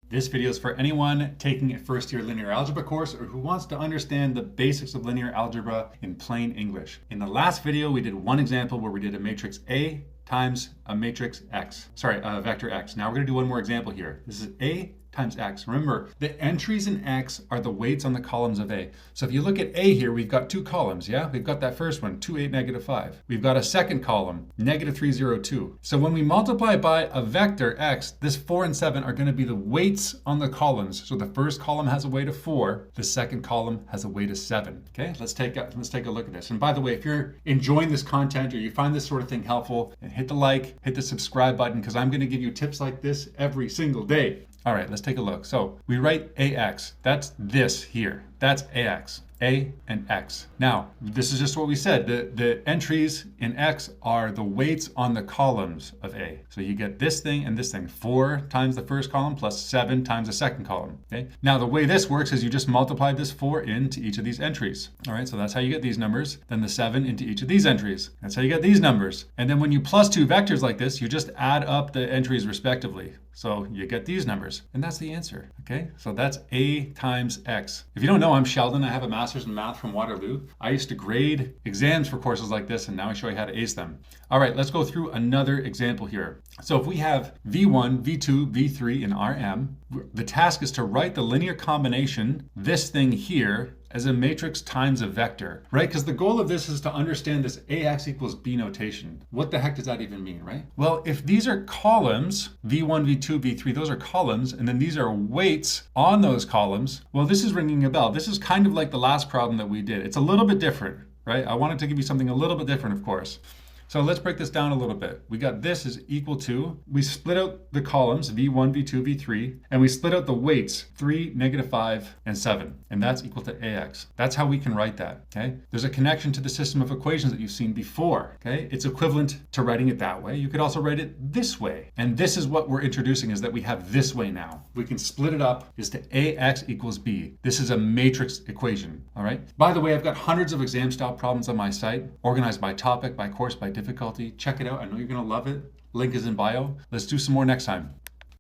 This video is for anyone taking a first-year linear algebra course or who wants to understand the basics of linear algebra in plain English. In the last video, we did one example where we did a matrix A times a matrix X. Sorry, a vector X. Now we're going to do one more example here. This is A times X. Remember, the entries in X are the weights on the columns of A. So if you look at A here, we've got two columns, yeah? We've got that first one, 2, 8, negative 5. We've got a second column, negative 3, 0, 2. So when we multiply by a vector X, this 4 and 7 are going to be the weights on the columns. So the first column has a weight of 4, the second column has a weight of 7. Okay, let's take a look at this. And by the way, if you're enjoying this content or you find this sort of thing helpful, hit the like, hit the subscribe button, because I'm going to give you tips like this every single day. All right, let's take a look. So we write AX. That's this here. That's AX. A and X. Now, this is just what we said. The entries in X are the weights on the columns of A. So you get this thing and this thing. 4 times the first column plus 7 times the second column. Okay. Now, the way this works is you just multiply this 4 into each of these entries. All right, so that's how you get these numbers. Then the 7 into each of these entries. That's how you get these numbers. And then when you plus two vectors like this, you just add up the entries respectively. So you get these numbers, and that's the answer, okay? So that's A times X. If you don't know, I'm Sheldon. I have a master's in math from Waterloo. I used to grade exams for courses like this, and now I show you how to ace them. All right, let's go through another example here. So if we have V1, V2, V3 in Rm, the task is to write the linear combination, this thing here, as a matrix times a vector, right? Because the goal of this is to understand this AX equals B notation. What the heck does that even mean, right? Well, if these are columns, V1, V2, V3, those are columns, and then these are weights on those columns, well, this is ringing a bell. This is kind of like the last problem that we did. It's a little bit different, right? I wanted to give you something a little bit different, of course. So let's break this down a little bit. We got this is equal to, we split out the columns, V1, V2, V3, and we split out the weights, 3, negative 5, and 7. And that's equal to AX. That's how we can write that, okay? There's a connection to the system of equations that you've seen before, okay? It's equivalent to writing it that way. You could also write it this way. And this is what we're introducing, is that we have this way now. We can split it up as to AX equals B. This is a matrix equation, all right? By the way, I've got hundreds of exam style problems on my site, organized by topic, by course, by difficulty. Check it out. I know you're going to love it. Link is in bio. Let's do some more next time.